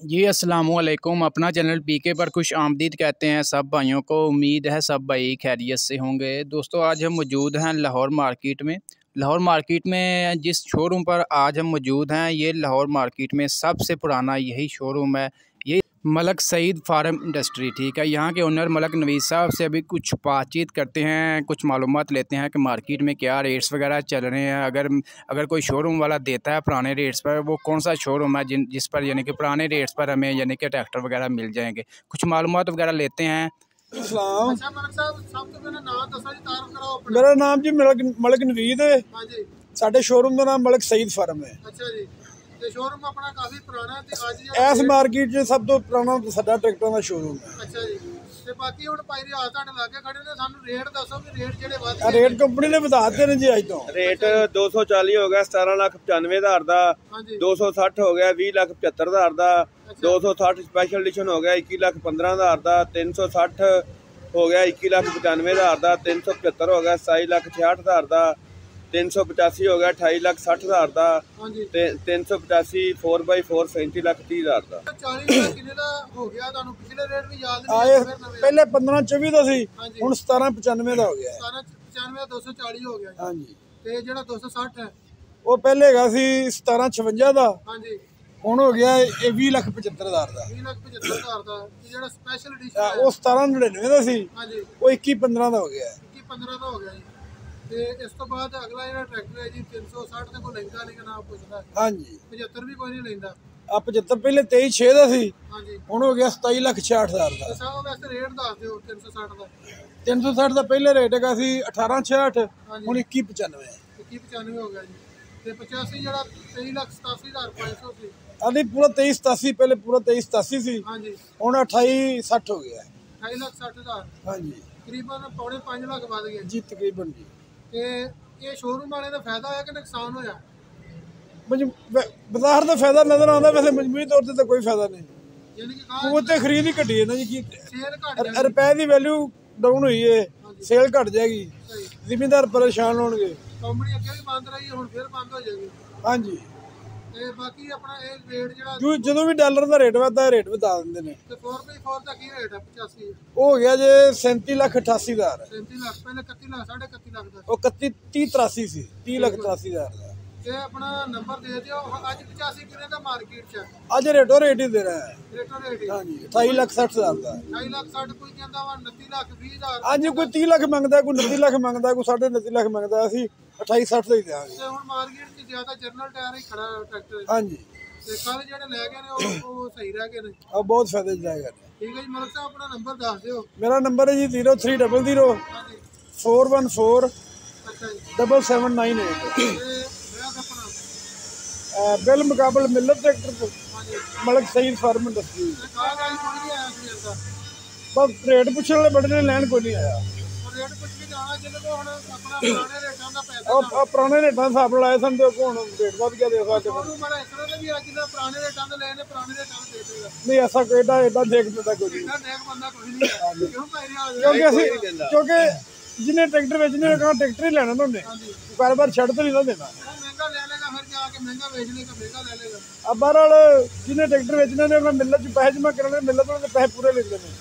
जी अस्सलामुअलैकुम। अपना चैनल पीके पर खुश आमदीद कहते हैं सब भाइयों को। उम्मीद है सब भाई खैरियत से होंगे। दोस्तों आज हम मौजूद हैं लाहौर मार्केट में। लाहौर मार्केट में जिस शोरूम पर आज हम मौजूद हैं, ये लाहौर मार्केट में सबसे पुराना यही शोरूम है। ये मलक सईद फार्म इंडस्ट्री, ठीक है। यहाँ के ओनर मलक नवीद साहब से अभी कुछ बातचीत करते हैं, कुछ मालूमात लेते हैं कि मार्केट में क्या रेट्स वगैरह चल रहे हैं। अगर कोई शोरूम वाला देता है पुराने रेट्स पर, वो कौन सा शोरूम है जिस पर यानी कि पुराने रेट्स पर हमें यानी कि ट्रैक्टर वगैरह मिल जाएंगे। कुछ मालूमात वगैरह लेते हैं। मेरा नाम जी मलक नवीद है। साडे शोरूम का नाम मलक सईद फार्म है। अच्छा जी। ते शोरूम अपना काफी पुराना है ते आज इस मार्केट च सब तो पुराना साडा ट्रैक्टर का शोरूम है। अच्छा जी। ते बाकी हुण भाई रियाज तुहाडे लागे खड़े ने, सानू रेट दसो कि रेट जेडे वध गए। रेट कंपनी ने बता दिते ने जी अज तो। रेट 240 हो गया 17,95,000 दा, 260 हो गया 20,75,000 दा, 260 स्पेशल एडिशन हो गया 21,15,000 दा, 360 हो गया 21,95,000 दा, 375 हो गया 27,66,000 दा, 385 हो गया 28,60,000 ਦਾ, 385 4x4 37,30,000 ਦਾ। 40 ਲੱਖ ਕਿੰਨੇ ਦਾ ਹੋ ਗਿਆ ਤੁਹਾਨੂੰ? ਪਿਛਲੇ ਰੇਟ ਵੀ ਯਾਦ ਨਹੀਂ ਆਏ ਪਹਿਲੇ 1524 ਦਾ ਸੀ, ਹੁਣ 1795 ਦਾ ਹੋ ਗਿਆ। 1795 ਦਾ 240 ਹੋ ਗਿਆ। ਹਾਂਜੀ। ਤੇ ਜਿਹੜਾ 260 ਹੈ ਉਹ ਪਹਿਲੇ ਹੈਗਾ ਸੀ 1756 ਦਾ। ਹਾਂਜੀ। ਹੁਣ ਹੋ ਗਿਆ ਇਹ 20,75,000 ਦਾ। 20,75,000 ਦਾ। ਤੇ ਜਿਹੜਾ ਸਪੈਸ਼ਲ ਐਡੀਸ਼ਨ ਹੈ ਉਹ 1799 ਦਾ ਸੀ। ਹਾਂਜੀ। ਉਹ 21,15 ਦਾ ਹੋ ਗਿਆ। 21,15 ਦਾ ਹੋ ਗਿਆ ਜੀ। ਤੇ ਇਸ ਤੋਂ ਬਾਅਦ ਅਗਲਾ ਜਿਹੜਾ ਟਰੈਕਟਰ ਹੈ ਜੀ 360 ਦੇ ਕੋਲ ਲੈਂਦਾ ਨਹੀਂ ਕਿ ਨਾ ਪੁੱਛਦਾ। ਹਾਂਜੀ। 75 ਵੀ ਕੋਈ ਨਹੀਂ ਲੈਂਦਾ। ਆ 75 ਪਹਿਲੇ 23,6 ਦਾ ਸੀ। ਹਾਂਜੀ। ਹੁਣ ਹੋ ਗਿਆ 27,66,000 ਦਾ। ਸਭ ਵੈਸੇ ਰੇਟ ਦੱਸ ਦਿਓ 360 ਦਾ। 360 ਦਾ ਪਹਿਲੇ ਰੇਟ ਹੈਗਾ ਸੀ 18,66, ਹੁਣ 21,95 21,95 ਹੋ ਗਿਆ ਜੀ। ਤੇ 85 ਜਿਹੜਾ 23,87,500 ਸੀ। ਆਦੀ ਪੂਰਾ 23,87 ਪਹਿਲੇ ਪੂਰਾ 23,87 ਸੀ। ਹਾਂਜੀ। ਹੁਣ 28,60 ਹੋ ਗਿਆ। 28,60,000। ਹਾਂਜੀ। ਤਕਰੀਬਨ ਪੌਣੇ 5 ਲੱਖ ਵੱਧ ਗਿਆ ਜੀ ਤਕਰੀਬਨ ਜੀ। ਤੇ ਇਹ ਸ਼ੋਰੂਮ ਵਾਲੇ ਦਾ ਫਾਇਦਾ ਹੋਇਆ ਕਿ ਨੁਕਸਾਨ ਹੋਇਆ? ਬਾਜ਼ਾਰ ਦਾ ਫਾਇਦਾ ਨਜ਼ਰ ਆਉਂਦਾ, ਵੈਸੇ ਮਜਮੂਈ ਤੌਰ ਤੇ ਤਾਂ ਕੋਈ ਫਾਇਦਾ ਨਹੀਂ। ਯਾਨੀ ਕਿ ਉਹ ਤੇ ਖਰੀਦ ਹੀ ਘਟੀ ਹੈ ਨਾ ਜੀ। ਕੀ ਸੇਲ ਘਟ ਜਾਣੀ, ਰੁਪਏ ਦੀ ਵੈਲਿਊ ਡਾਊਨ ਹੋਈ ਹੈ, ਸੇਲ ਘਟ ਜਾਏਗੀ, ਜ਼ਿਮੀਂਦਾਰ ਪਰੇਸ਼ਾਨ ਹੋਣਗੇ। ਕੰਪਨੀ ਅੱਗੇ ਵੀ ਬੰਦ ਰਹੀ, ਹੁਣ ਫਿਰ ਬੰਦ ਹੋ ਜਾਏਗੀ। ਹਾਂਜੀ। ਤੇ ਬਾਕੀ ਆਪਣਾ ਇਹ ਰੇਟ ਜਿਹੜਾ ਜਦੋਂ ਵੀ ਡਾਲਰ ਦਾ ਰੇਟ ਵਧਦਾ ਰੇਟ ਵਧਾ ਦਿੰਦੇ ਨੇ। ਤੇ 4x4 ਦਾ ਕੀ ਰੇਟ ਹੈ? 85 ਉਹ ਹੋ ਗਿਆ ਜੇ 37,88,000। 37 ਲੱਖ ਪਹਿਲੇ 31 ਲੱਖ 31.5 ਲੱਖ ਦਾ। ਉਹ 31,83 ਸੀ, 30,83,000 ਦਾ। ਤੇ ਆਪਣਾ ਨੰਬਰ ਦੇ ਦਿਓ। ਅੱਜ 85 ਕਿੰਨੇ ਦਾ ਮਾਰਕੀਟ 'ਚ? ਅੱਜ ਰੇਟੋ ਰੇਟ ਹੀ ਦੇ ਰਿਹਾ ਹੈ। ਰੇਟੋ ਰੇਟ ਹੀ। ਹਾਂਜੀ। 28,60,000 ਦਾ। 28,60,000 ਕੋਈ ਕਹਿੰਦਾ ਵਾ 29,20,000। ਅੱਜ ਕੋਈ 30 ਲੱਖ ਮੰਗਦਾ, ਕੋਈ 29 ਲੱਖ ਮੰਗਦਾ, ਕੋਈ 29.5 ਲੱਖ ਮੰਗਦਾ। ਅਸੀਂ 28,60 ਦਾ ਹੀ ਦਿਆਂਗੇ। ਤੇ ਹੁਣ ਮਾਰਕੀਟ 'ਚ ਜ਼ਿਆਦਾ ਜਰਨਲ ਟਾਇਰ ਹੀ ਖੜਾ ਟਰੈਕਟਰ। ਹਾਂਜੀ। ਤੇ ਕੱਲ ਜਿਹੜੇ ਲੈ ਗਏ ਨੇ ਉਹ ਸਹੀ ਰਹਿ ਗਏ ਨੇ। ਆ ਬਹੁਤ ਫਾਇਦੇ ਜਾਏਗਾ। ਠੀਕ ਹੈ ਜੀ। ਮਲਕ ਸਾਹਿਬ ਆਪਣਾ ਨੰਬਰ ਦੱਸ ਦਿਓ। ਮੇਰਾ ਨੰਬਰ ਹੈ ਜੀ 0300 414 7798। बिल मुकाबल मिलत ट्रैक्टर मलक सईद फार्म इंडस्ट्री। बस रेट पूछने वाले बड़े ने, लैन कोई नहीं आया। पुराने रेटा हिसाब लाए सन तो रेट वध गया दे सकते नहीं। ऐसा एडा देख देता कोई नहीं, क्योंकि जिन्हें ट्रैक्टर बेचने का ट्रैक्टर ही लेना उन्होंने कारोबार छड़ तो नहीं ना देना। अब बहरहाल जिन्हें ट्रैक्टर बेचने ने मिलत पैसे जमा कराने, मिलत पैसे पूरे लेते हैं।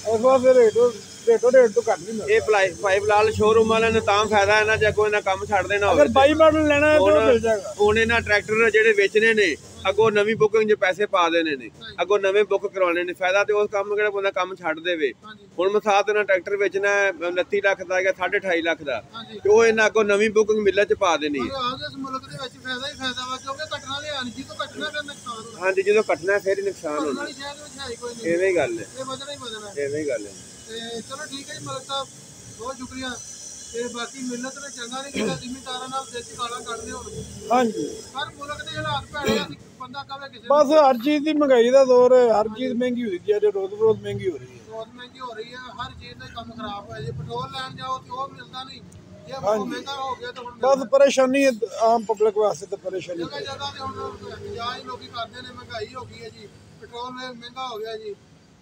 इस वास्ते रेटो रेट तो घट नहीं। ਇਹ ਭਾਈ ਫਿਲਹਾਲ ਸ਼ੋਰੂਮ ਵਾਲਿਆਂ ਨੂੰ ਤਾਂ ਫਾਇਦਾ ਹੈ ਨਾ, ਜੇ ਕੋਈ ਨਾ ਕੰਮ ਛੱਡ ਦੇਣਾ ਹੋਵੇ। अगर 22 मॉडल लेना है तो मिल जाएगा। ਹੁਣ ਇਹਨਾਂ ਟਰੈਕਟਰ ਜਿਹੜੇ ਵੇਚਣੇ ਨੇ ਅੱਗੋਂ ਨਵੀਂ ਬੁਕਿੰਗ 'ਚ ਪੈਸੇ ਪਾ ਦੇਣੇ ਨੇ, ਅੱਗੋਂ ਨਵੇਂ ਬੁੱਕ ਕਰਵਾਉਣੇ ਨੇ। ਫਾਇਦਾ ਤੇ ਉਸ ਕੰਮ ਕਿਹੜਾ ਬੰਦਾ ਕੰਮ ਛੱਡ ਦੇਵੇ। ਹੁਣ ਮਿਸਾਲ ਤੇ ਨਾ ਟਰੈਕਟਰ ਵੇਚਣਾ 29 ਲੱਖ ਦਾ ਜਾਂ 28.5 ਲੱਖ ਦਾ, ਤੇ ਉਹ ਇਹਨਾਂ ਅੱਗੋਂ ਨਵੀਂ ਬੁਕਿੰਗ ਮਿਲਤ 'ਚ ਪਾ ਦੇਣੀ। ਮੁਲਕ ਦੇ ਵਿੱਚ ਫਾਇਦਾ ਹੀ ਫਾਇਦਾ ਵਾ, ਕਿਉਂਕਿ ਘਟਣਾ ਲਿਆ ਨਹੀਂ। ਜਦੋਂ ਘਟਣਾ ਫਿਰ ਨੁਕਸਾਨ ਹੋਣਾ। ਹਾਂਜੀ, ਜਦੋਂ ਘਟਣਾ ਫਿਰ ਹੀ ਨੁਕਸਾਨ ਹੋਣਾ। ਐਵੇਂ ਹੀ ਗੱਲ ਹੈ, ਇਹ ਵਧਣਾ ਹੀ ਵਧਣਾ। ਐਵੇਂ ਹੀ ਗੱਲ ਹੈ। ਤੇ ਚਲੋ ਠੀਕ ਹੈ ਜੀ ਮਲਕ ਸਾਹਿਬ, ਬਹੁਤ ਸ਼ੁਕਰੀਆ। ਤੇ ਬਾਕੀ ਮਿਲਤ ਨੇ ਚੰਗਾ ਨਹੀਂ ਕੀਤਾ, ਜ਼ਿਮੀਂਦਾਰਾਂ ਨਾਲ ਦੇਸੀ ਗਾਲਾਂ ਕੱਢਦੇ ਹੁਣ। ਹਾਂਜੀ। ਹਰ ਮੁਲਕ ਦੇ ਹਾਲਾਤ ਭੈੜੇ ਆ, ਬੰਦਾ ਕਹੇ ਕਿਸੇ बस हर चीज की महंगाई का दौर है, हर चीज महंगी हुई है, रोज रोज महंगी हो रही है। ਬਹੁਤ ਮਹਿੰਗੀ ਹੋ ਰਹੀ ਹੈ, ਹਰ ਚੀਜ਼ ਦਾ ਕੰਮ ਖਰਾਬ ਹੋਇਆ ਜੀ। ਪੈਟਰੋਲ ਲੈਣ ਜਾਓ ਤੇ ਉਹ ਮਿਲਦਾ ਨਹੀਂ, ਜੇ ਉਹ ਮਹਿੰਗਾ ਹੋ ਗਿਆ ਤਾਂ ਹੁਣ बस परेशानी है आम पब्लिक वास्ते, तो परेशानी ਜਗ੍ਹਾ ਜਗ੍ਹਾ ਤੇ ਹੁਣ ਨਜਾਇਜ਼ ਲੋਕੀ ਕਰਦੇ ਨੇ। ਮਹਿੰਗਾਈ ਹੋ ਗਈ ਹੈ ਜੀ, ਪੈਟਰੋਲ ਮਹਿੰਗਾ ਹੋ ਗਿਆ ਜੀ।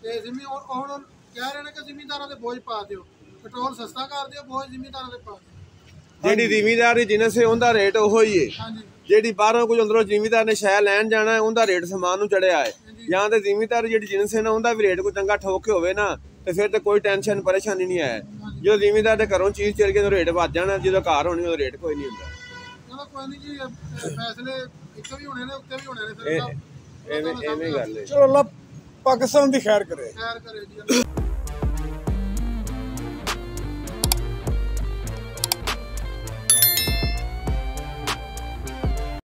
ਤੇ ਹੁਣ ਕਹਿ ਰਹੇ ਨੇ ਕਿ ਜ਼ਿਮੀਂਦਾਰਾਂ ਦੇ ਬੋਝ ਪਾ ਦਿਓ, ਪੈਟਰੋਲ ਸਸਤਾ ਕਰ ਦਿਓ, ਬੋਝ ਜ਼ਿਮੀਂਦਾਰਾਂ ਦੇ ਪਾ ਦਿਓ। ਜਿਹੜੀ ਜ਼ਿਮੀਂਦਾਰੀ ਜਿਨਸ ਹੈ ਉਹਦਾ ਰੇਟ ਉਹੋ ਹੀ ਹੈ। ਹਾਂਜੀ। ਜਿਹੜੀ ਬਾਹਰੋਂ ਕੋਈ ਅੰਦਰੋਂ ਜ਼ਿਮੀਦਾਰ ਨੇ ਸ਼ੈ ਲੈਣ ਜਾਣਾ ਉਹਦਾ ਰੇਟ ਸਮਾਨ ਨੂੰ ਚੜਿਆ ਹੈ, ਜਾਂ ਤੇ ਜ਼ਿਮੀਦਾਰ ਜਿਹੜੀ ਜਿਨਸ ਹੈ ਨਾ ਉਹਦਾ ਵੀ ਰੇਟ ਕੋਈ ਚੰਗਾ ਠੋਕ ਕੇ ਹੋਵੇ ਨਾ ਤੇ ਫਿਰ ਤੇ ਕੋਈ ਟੈਨਸ਼ਨ ਪਰੇਸ਼ਾਨੀ ਨਹੀਂ ਹੈ। ਜਦੋਂ ਜ਼ਿਮੀਦਾਰ ਦੇ ਘਰੋਂ ਚੀਜ਼ ਚਲ ਗਈ ਤਾਂ ਰੇਟ ਵੱਧ ਜਾਣਾ, ਜਦੋਂ ਘਰ ਹੋਣੀ ਉਹਦਾ ਰੇਟ ਕੋਈ ਨਹੀਂ ਹੁੰਦਾ। ਚਲੋ ਕੋਈ ਨਹੀਂ ਜੀ, ਫੈਸਲੇ ਇੱਥੇ ਵੀ ਹੋਣੇ ਨੇ ਉੱਤੇ ਵੀ ਹੋਣੇ ਨੇ, ਫਿਰ ਐਵੇਂ ਗੱਲ ਹੈ। ਚਲੋ ਅੱਲਾ ਪਾਕਿਸਤਾਨ ਦੀ ਖੈਰ ਕਰੇ। ਖੈਰ ਕਰੇ ਜੀ।